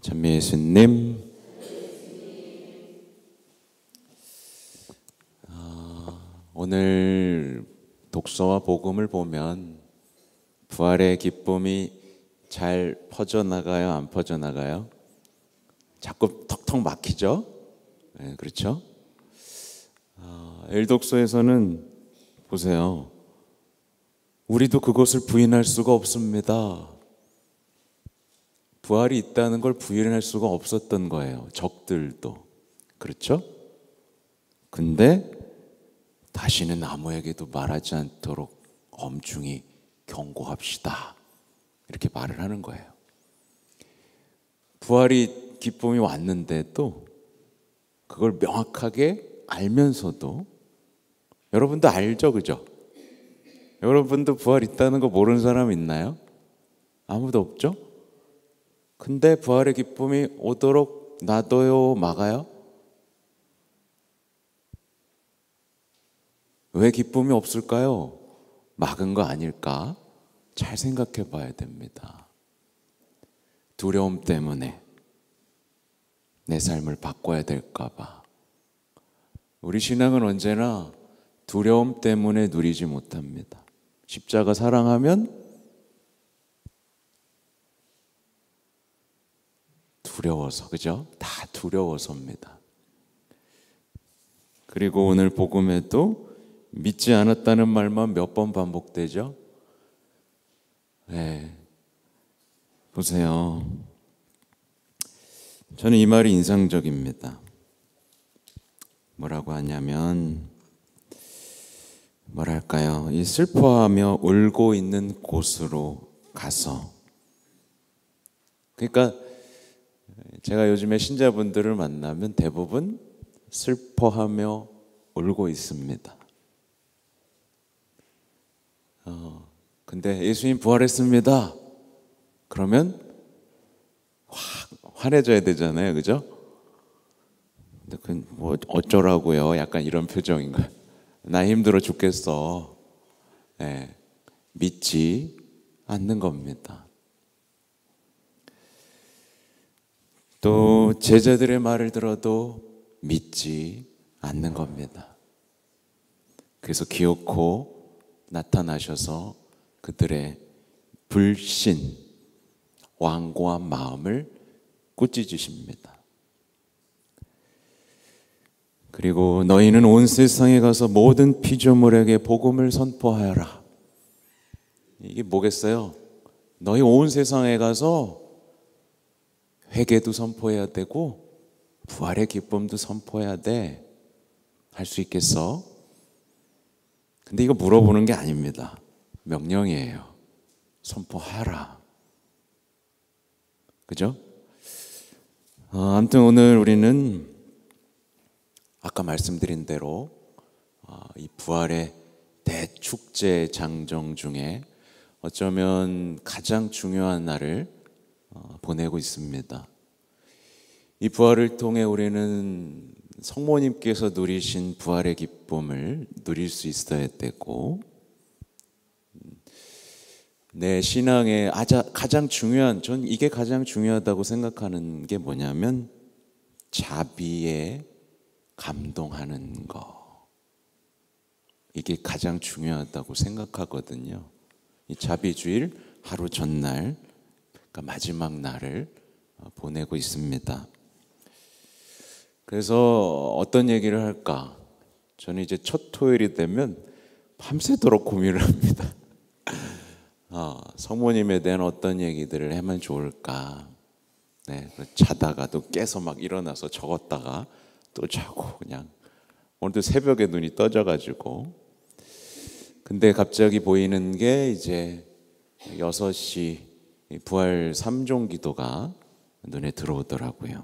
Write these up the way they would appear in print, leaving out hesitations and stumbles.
찬미 예수님, 오늘 독서와 복음을 보면 부활의 기쁨이 잘 퍼져나가요? 안 퍼져나가요? 자꾸 턱턱 막히죠? 네, 그렇죠? 일독서에서는 보세요. 우리도 그것을 부인할 수가 없습니다. 부활이 있다는 걸 부인할 수가 없었던 거예요. 적들도. 그렇죠? 근데 다시는 아무에게도 말하지 않도록 엄중히 경고합시다. 이렇게 말을 하는 거예요. 부활이 기쁨이 왔는데도 그걸 명확하게 알면서도 여러분도 알죠? 그죠? 여러분도 부활 있다는 거 모르는 사람 있나요? 아무도 없죠? 근데 부활의 기쁨이 오도록 놔둬요, 막아요? 왜 기쁨이 없을까요? 막은 거 아닐까? 잘 생각해 봐야 됩니다. 두려움 때문에 내 삶을 바꿔야 될까 봐. 우리 신앙은 언제나 두려움 때문에 누리지 못합니다. 십자가 사랑하면 두려워서, 그죠? 다 두려워서입니다. 그리고 오늘 복음에도 믿지 않았다는 말만 몇 번 반복되죠? 네. 보세요. 저는 이 말이 인상적입니다. 뭐라고 하냐면, 뭐랄까요? 이 슬퍼하며 울고 있는 곳으로 가서. 그러니까 제가 요즘에 신자분들을 만나면 대부분 슬퍼하며 울고 있습니다. 근데 예수님 부활했습니다. 그러면 확 환해져야 되잖아요, 그죠? 근데 그 뭐 어쩌라고요? 약간 이런 표정인가요? 나 힘들어 죽겠어. 네, 믿지 않는 겁니다. 또 제자들의 말을 들어도 믿지 않는 겁니다. 그래서 기어코 나타나셔서 그들의 불신, 완고한 마음을 꾸짖으십니다. 그리고 너희는 온 세상에 가서 모든 피조물에게 복음을 선포하여라. 이게 뭐겠어요? 너희 온 세상에 가서 회개도 선포해야 되고 부활의 기쁨도 선포해야 돼. 할 수 있겠어? 근데 이거 물어보는 게 아닙니다. 명령이에요. 선포하라. 그죠? 아무튼 오늘 우리는 아까 말씀드린 대로 이 부활의 대축제 장정 중에 어쩌면 가장 중요한 날을 보내고 있습니다. 이 부활을 통해 우리는 성모님께서 누리신 부활의 기쁨을 누릴 수 있어야 되고, 내 신앙의 가장 중요한, 전 이게 가장 중요하다고 생각하는 게 뭐냐면 자비에 감동하는 거. 이게 가장 중요하다고 생각하거든요. 이 자비주일 하루 전날, 그러니까 마지막 날을 보내고 있습니다. 그래서 어떤 얘기를 할까? 저는 이제 첫 토요일이 되면 밤새도록 고민을 합니다. 성모님에 대한 어떤 얘기들을 하면 좋을까? 네, 자다가 또 깨서 막 일어나서 적었다가 또 자고 그냥 오늘도 새벽에 눈이 떠져가지고, 근데 갑자기 보이는 게 이제 6시 부활 3종 기도가 눈에 들어오더라고요.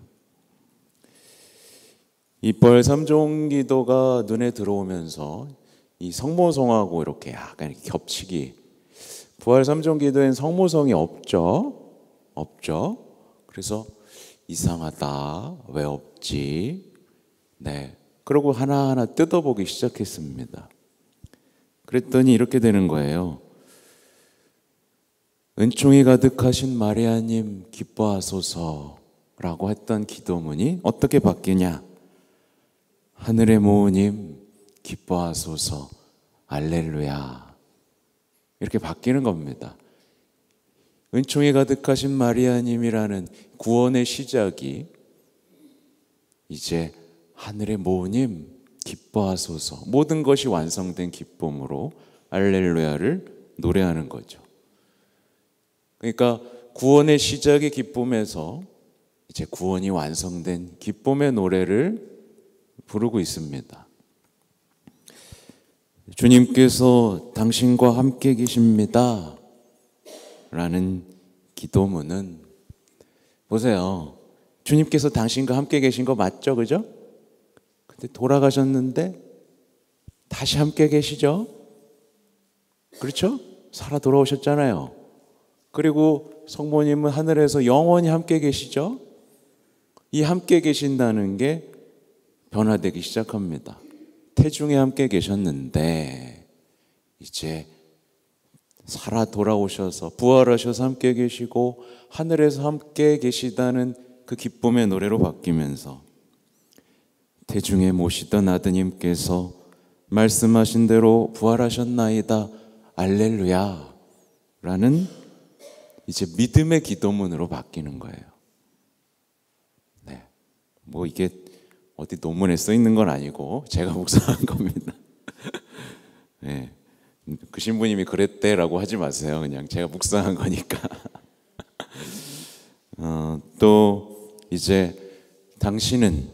이 부활 3종 기도가 눈에 들어오면서 이 성모성하고 이렇게 약간 겹치기. 부활 3종 기도엔 성모성이 없죠? 그래서 이상하다. 왜 없지? 네. 그러고 하나하나 뜯어보기 시작했습니다. 그랬더니 이렇게 되는 거예요. 은총이 가득하신 마리아님 기뻐하소서 라고 했던 기도문이 어떻게 바뀌냐? 하늘의 모우님 기뻐하소서 알렐루야, 이렇게 바뀌는 겁니다. 은총이 가득하신 마리아님이라는 구원의 시작이 이제 하늘의 모우님 기뻐하소서, 모든 것이 완성된 기쁨으로 알렐루야를 노래하는 거죠. 그러니까 구원의 시작의 기쁨에서 이제 구원이 완성된 기쁨의 노래를 부르고 있습니다. 주님께서 당신과 함께 계십니다 라는 기도문은, 보세요, 주님께서 당신과 함께 계신 거 맞죠? 그죠? 근데 돌아가셨는데 다시 함께 계시죠? 그렇죠? 살아 돌아오셨잖아요. 그리고 성모님은 하늘에서 영원히 함께 계시죠? 이 함께 계신다는 게 변화되기 시작합니다. 태중에 함께 계셨는데 이제 살아 돌아오셔서 부활하셔서 함께 계시고 하늘에서 함께 계시다는 그 기쁨의 노래로 바뀌면서 태중에 모시던 아드님께서 말씀하신 대로 부활하셨나이다 알렐루야 라는 이제 믿음의 기도문으로 바뀌는 거예요. 네, 뭐 이게 어디 논문에 써 있는 건 아니고 제가 묵상한 겁니다. 네, 그 신부님이 그랬대라고 하지 마세요. 그냥 제가 묵상한 거니까. 또 이제 당신은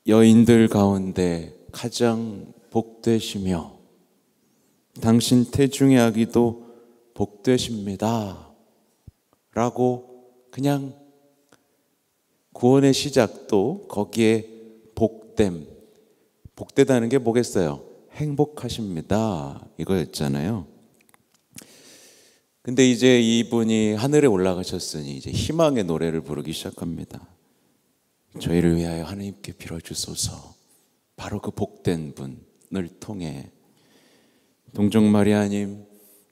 여인들 가운데 가장 복되시며 당신 태중의 아기도 복되십니다 라고 그냥 구원의 시작도 거기에 복됨, 복되다는 게 뭐겠어요? 행복하십니다 이거였잖아요. 근데 이제 이분이 하늘에 올라가셨으니 이제 희망의 노래를 부르기 시작합니다. 저희를 위하여 하나님께 빌어주소서. 바로 그 복된 분을 통해 동정 마리아님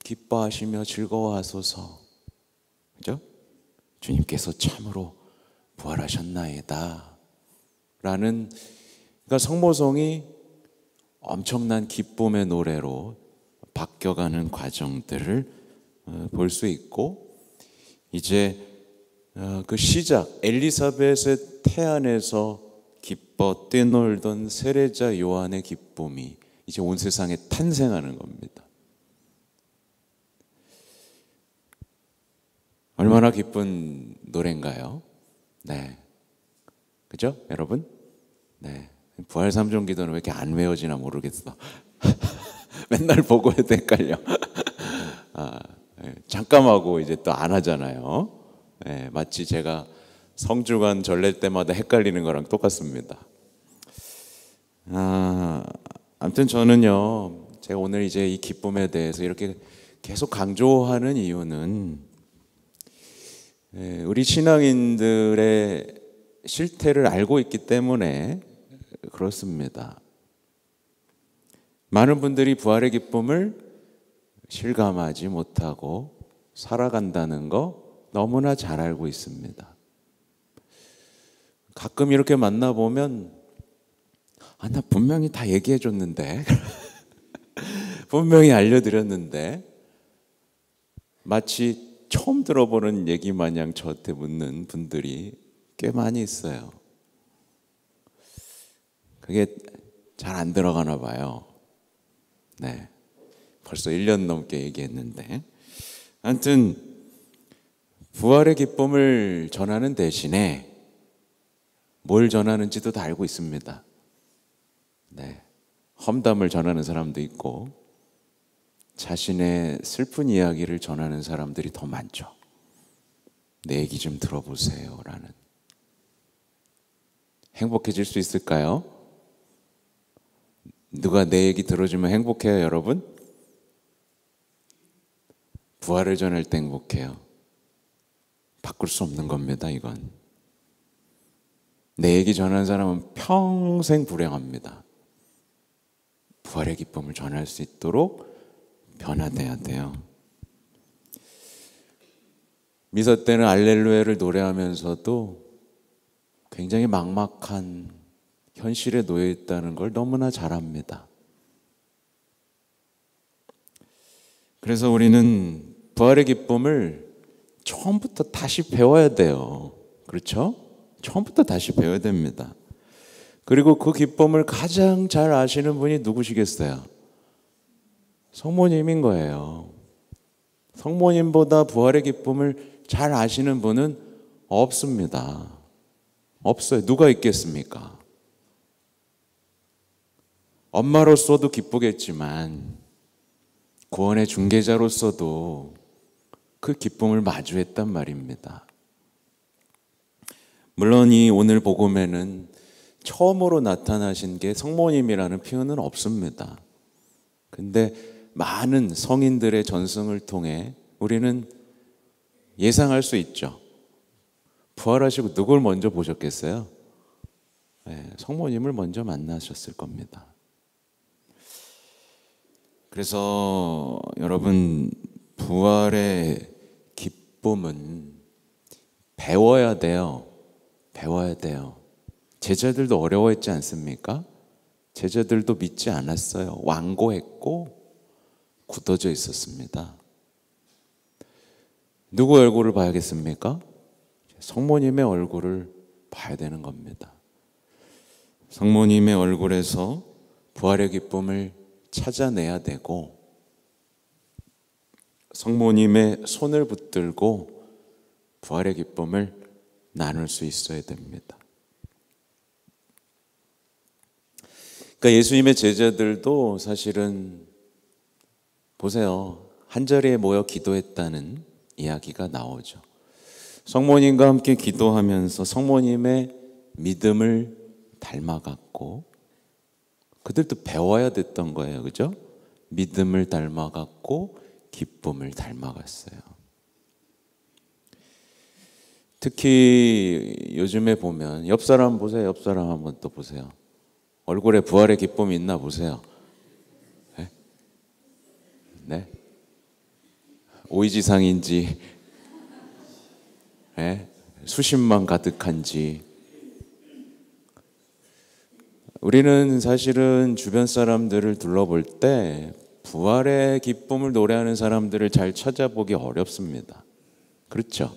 기뻐하시며 즐거워하소서. 그죠? 주님께서 참으로 부활하셨나이다 라는, 그러니까 성모성이 엄청난 기쁨의 노래로 바뀌어가는 과정들을 볼 수 있고, 이제 그 시작, 엘리사벳의 태안에서 기뻐 뛰놀던 세례자 요한의 기쁨이 이제 온 세상에 탄생하는 겁니다. 얼마나 기쁜 노래인가요? 네, 그죠, 여러분? 네, 부활 삼종 기도는 왜 이렇게 안 외워지나 모르겠어. 맨날 보고 해도 헷갈려. 잠깐하고 이제 또 안 하잖아요. 네, 마치 제가 성주간 전례 때마다 헷갈리는 거랑 똑같습니다. 아무튼 저는요, 제가 오늘 이제 이 기쁨에 대해서 이렇게 계속 강조하는 이유는 우리 신앙인들의 실태를 알고 있기 때문에 그렇습니다. 많은 분들이 부활의 기쁨을 실감하지 못하고 살아간다는 거 너무나 잘 알고 있습니다. 가끔 이렇게 만나보면 나 분명히 다 얘기해 줬는데 분명히 알려드렸는데 마치 처음 들어보는 얘기 마냥 저한테 묻는 분들이 꽤 많이 있어요. 그게 잘 안 들어가나 봐요. 네, 벌써 1년 넘게 얘기했는데, 아무튼 부활의 기쁨을 전하는 대신에 뭘 전하는지도 다 알고 있습니다. 네, 험담을 전하는 사람도 있고 자신의 슬픈 이야기를 전하는 사람들이 더 많죠. 내 얘기 좀 들어보세요 라는. 행복해질 수 있을까요? 누가 내 얘기 들어주면 행복해요, 여러분? 부활을 전할 때 행복해요. 바꿀 수 없는 겁니다, 이건. 내 얘기 전하는 사람은 평생 불행합니다. 부활의 기쁨을 전할 수 있도록 변화돼야 돼요. 미사 때는 알렐루야를 노래하면서도 굉장히 막막한 현실에 놓여 있다는 걸 너무나 잘 압니다. 그래서 우리는 부활의 기쁨을 처음부터 다시 배워야 돼요. 그렇죠? 처음부터 다시 배워야 됩니다. 그리고 그 기쁨을 가장 잘 아시는 분이 누구시겠어요? 성모님인 거예요. 성모님보다 부활의 기쁨을 잘 아시는 분은 없습니다. 없어요. 누가 있겠습니까? 엄마로서도 기쁘겠지만 구원의 중개자로서도 그 기쁨을 마주했단 말입니다. 물론 이 오늘 복음에는 처음으로 나타나신 게 성모님이라는 표현은 없습니다. 근데 많은 성인들의 전승을 통해 우리는 예상할 수 있죠. 부활하시고 누굴 먼저 보셨겠어요? 네, 성모님을 먼저 만나셨을 겁니다. 그래서 여러분, 부활의 기쁨은 배워야 돼요. 배워야 돼요. 제자들도 어려워했지 않습니까? 제자들도 믿지 않았어요. 완고했고 굳어져 있었습니다. 누구 얼굴을 봐야겠습니까? 성모님의 얼굴을 봐야 되는 겁니다. 성모님의 얼굴에서 부활의 기쁨을 찾아내야 되고, 성모님의 손을 붙들고 부활의 기쁨을 나눌 수 있어야 됩니다. 그러니까 예수님의 제자들도 사실은 보세요. 한자리에 모여 기도했다는 이야기가 나오죠. 성모님과 함께 기도하면서 성모님의 믿음을 닮아갔고, 그들도 배워야 됐던 거예요. 그죠? 믿음을 닮아갔고 기쁨을 닮아갔어요. 특히 요즘에 보면 옆 사람 보세요. 옆 사람 한번 또 보세요. 얼굴에 부활의 기쁨이 있나 보세요. 네? 네? 오이지상인지 네? 수십만 가득한지. 우리는 사실은 주변 사람들을 둘러볼 때 부활의 기쁨을 노래하는 사람들을 잘 찾아보기 어렵습니다. 그렇죠?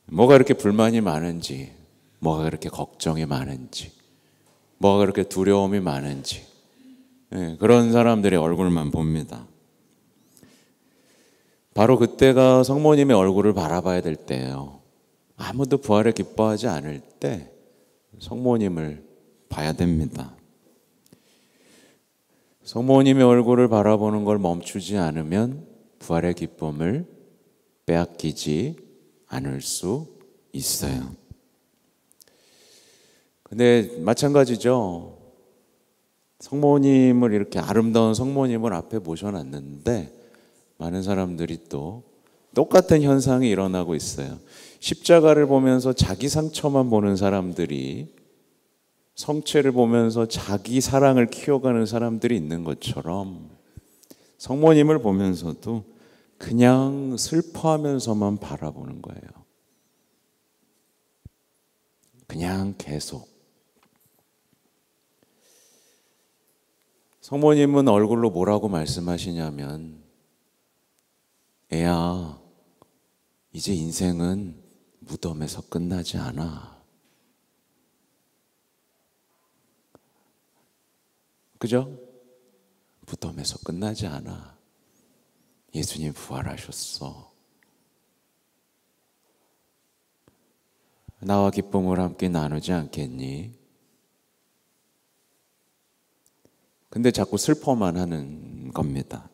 뭐가 그렇게 불만이 많은지, 뭐가 그렇게 걱정이 많은지, 뭐가 그렇게 두려움이 많은지, 그런 사람들의 얼굴만 봅니다. 바로 그때가 성모님의 얼굴을 바라봐야 될 때예요. 아무도 부활을 기뻐하지 않을 때 성모님을 봐야 됩니다. 성모님의 얼굴을 바라보는 걸 멈추지 않으면 부활의 기쁨을 빼앗기지 않을 수 있어요. 근데 마찬가지죠. 성모님을 이렇게 아름다운 성모님을 앞에 모셔놨는데 많은 사람들이 또 똑같은 현상이 일어나고 있어요. 십자가를 보면서 자기 상처만 보는 사람들이 성체를 보면서 자기 사랑을 키워가는 사람들이 있는 것처럼 성모님을 보면서도 그냥 슬퍼하면서만 바라보는 거예요. 그냥 계속. 성모님은 얼굴로 뭐라고 말씀하시냐면, 애야, 이제 인생은 무덤에서 끝나지 않아. 그죠? 무덤에서 끝나지 않아. 예수님 부활하셨어. 나와 기쁨을 함께 나누지 않겠니? 근데 자꾸 슬퍼만 하는 겁니다.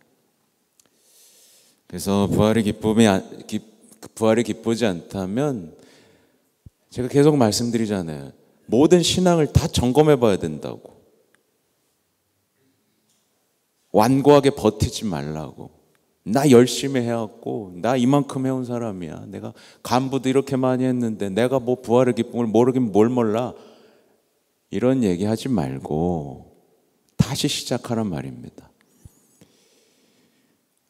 그래서 부활이 기쁘지 않다면 제가 계속 말씀드리잖아요. 모든 신앙을 다 점검해 봐야 된다고. 완고하게 버티지 말라고. 나 열심히 해왔고 나 이만큼 해온 사람이야. 내가 간부도 이렇게 많이 했는데 내가 뭐 부활의 기쁨을 모르긴 뭘 몰라. 이런 얘기하지 말고 다시 시작하란 말입니다.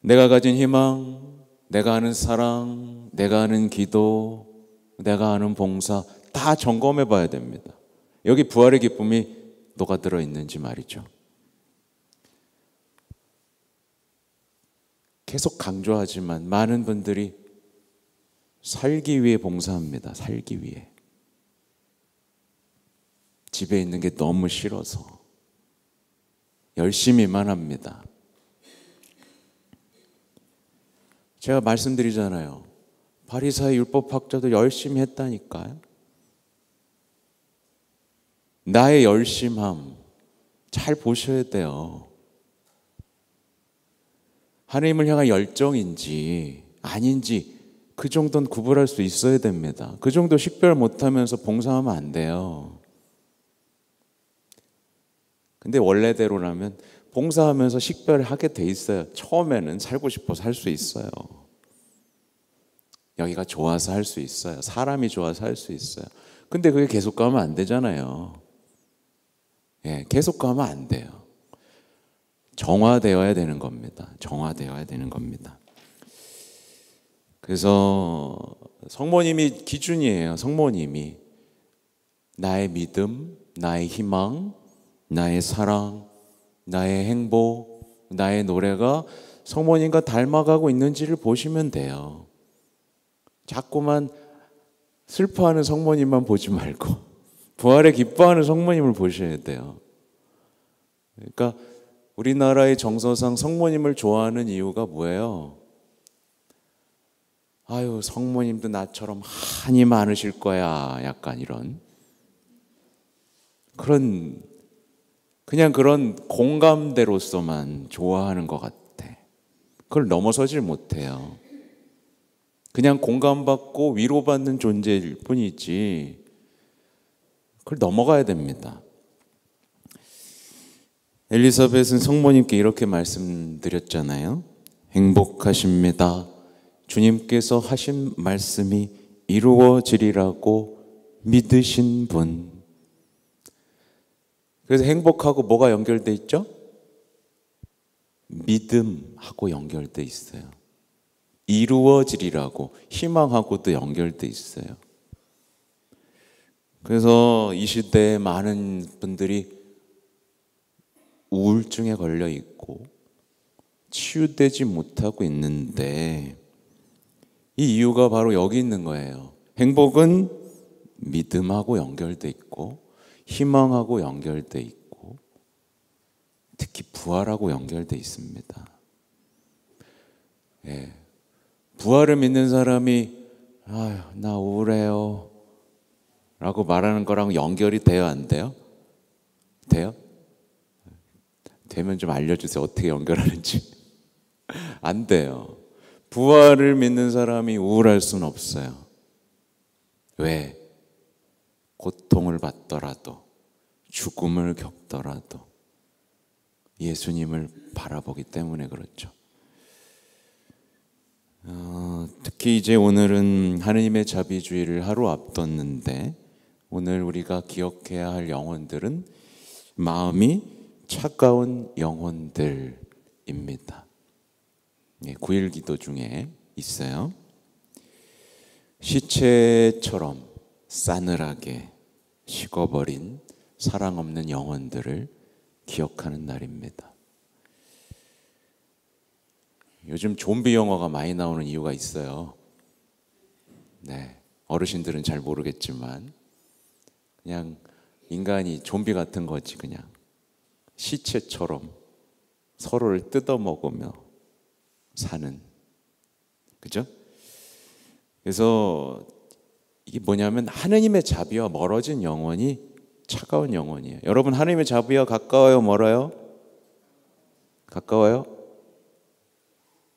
내가 가진 희망, 내가 하는 사랑, 내가 하는 기도, 내가 하는 봉사 다 점검해 봐야 됩니다. 여기 부활의 기쁨이 녹아들어 있는지 말이죠. 계속 강조하지만 많은 분들이 살기 위해 봉사합니다. 살기 위해. 집에 있는 게 너무 싫어서 열심히만 합니다. 제가 말씀드리잖아요. 바리사의 율법학자도 열심히 했다니까요. 나의 열심함 잘 보셔야 돼요. 하나님을 향한 열정인지 아닌지 그 정도는 구분할 수 있어야 됩니다. 그 정도 식별 못하면서 봉사하면 안 돼요. 근데 원래대로라면 봉사하면서 식별을 하게 돼 있어요. 처음에는 살고 싶어서 할 수 있어요. 여기가 좋아서 할 수 있어요. 사람이 좋아서 할 수 있어요. 근데 그게 계속 가면 안 되잖아요. 계속 가면 안 돼요. 정화되어야 되는 겁니다. 정화되어야 되는 겁니다. 그래서 성모님이 기준이에요. 성모님이 나의 믿음, 나의 희망, 나의 사랑, 나의 행복, 나의 노래가 성모님과 닮아가고 있는지를 보시면 돼요. 자꾸만 슬퍼하는 성모님만 보지 말고 부활에 기뻐하는 성모님을 보셔야 돼요. 그러니까 우리나라의 정서상 성모님을 좋아하는 이유가 뭐예요? 아유, 성모님도 나처럼 한이 많으실 거야. 약간 이런 그냥 그런 공감대로서만 좋아하는 것 같아. 그걸 넘어서질 못해요. 그냥 공감받고 위로받는 존재일 뿐이지 그걸 넘어가야 됩니다. 엘리사벳은 성모님께 이렇게 말씀드렸잖아요. 행복하십니다. 주님께서 하신 말씀이 이루어지리라고 믿으신 분. 그래서 행복하고 뭐가 연결돼 있죠? 믿음하고 연결돼 있어요. 이루어지리라고 희망하고도 연결돼 있어요. 그래서 이 시대에 많은 분들이 우울증에 걸려 있고 치유되지 못하고 있는데 이 이유가 바로 여기 있는 거예요. 행복은 믿음하고 연결돼 있고 희망하고 연결돼 있고 특히 부활하고 연결돼 있습니다. 부활을 믿는 사람이 아유, 나 우울해요 라고 말하는 거랑 연결이 돼요, 안 돼요? 돼요? 되면 좀 알려주세요. 어떻게 연결하는지. 안 돼요. 부활을 믿는 사람이 우울할 수는 없어요. 왜? 고통을 받더라도 죽음을 겪더라도 예수님을 바라보기 때문에 그렇죠. 특히 이제 오늘은 하느님의 자비주의를 하루 앞뒀는데 오늘 우리가 기억해야 할 영혼들은 마음이 차가운 영혼들입니다. 9일 기도 중에 있어요. 시체처럼 싸늘하게 식어버린 사랑 없는 영혼들을 기억하는 날입니다. 요즘 좀비 영화가 많이 나오는 이유가 있어요. 어르신들은 잘 모르겠지만 그냥 인간이 좀비 같은 거지. 그냥 시체처럼 서로를 뜯어먹으며 사는, 그죠? 그래서 이게 뭐냐면 하느님의 자비와 멀어진 영혼이 차가운 영혼이에요. 여러분, 하느님의 자비와 가까워요, 멀어요? 가까워요?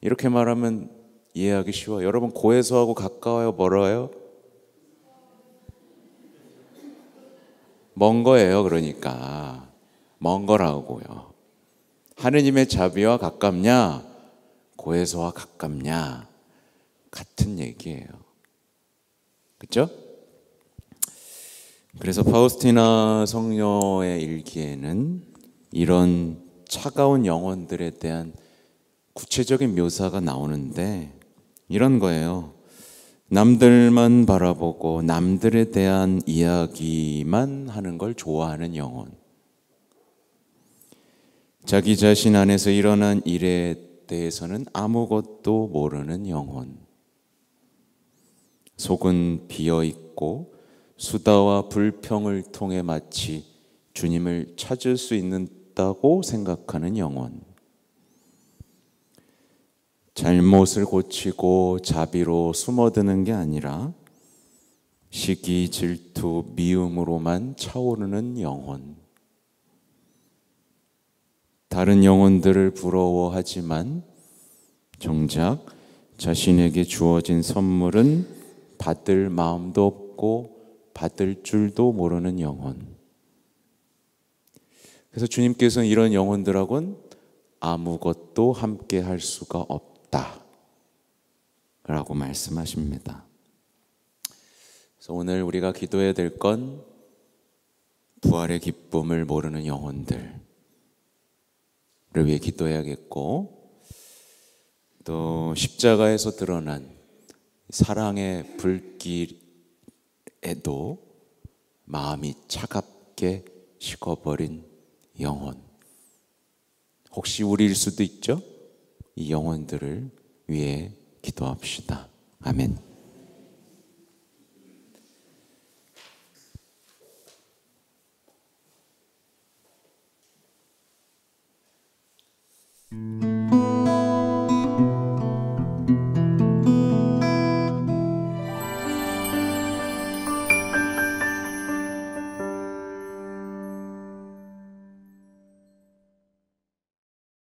이렇게 말하면 이해하기 쉬워요. 여러분, 고해소하고 가까워요, 멀어요? 먼 거예요. 그러니까 먼 거라고요. 하느님의 자비와 가깝냐, 고해소와 가깝냐, 같은 얘기예요. 그렇죠? 그래서 파우스티나 성녀의 일기에는 이런 차가운 영혼들에 대한 구체적인 묘사가 나오는데 이런 거예요. 남들만 바라보고 남들에 대한 이야기만 하는 걸 좋아하는 영혼. 자기 자신 안에서 일어난 일에 대해서는 아무것도 모르는 영혼. 속은 비어 있고 수다와 불평을 통해 마치 주님을 찾을 수 있다고 생각하는 영혼. 잘못을 고치고 자비로 숨어드는 게 아니라 시기, 질투, 미움으로만 차오르는 영혼. 다른 영혼들을 부러워하지만 정작 자신에게 주어진 선물은 받을 마음도 없고 받을 줄도 모르는 영혼. 그래서 주님께서는 이런 영혼들하고는 아무것도 함께 할 수가 없다 라고 말씀하십니다. 그래서 오늘 우리가 기도해야 될 건 부활의 기쁨을 모르는 영혼들을 위해 기도해야겠고, 또 십자가에서 드러난 사랑의 불길에도 마음이 차갑게 식어버린 영혼, 혹시 우리일 수도 있죠? 이 영혼들을 위해 기도합시다. 아멘.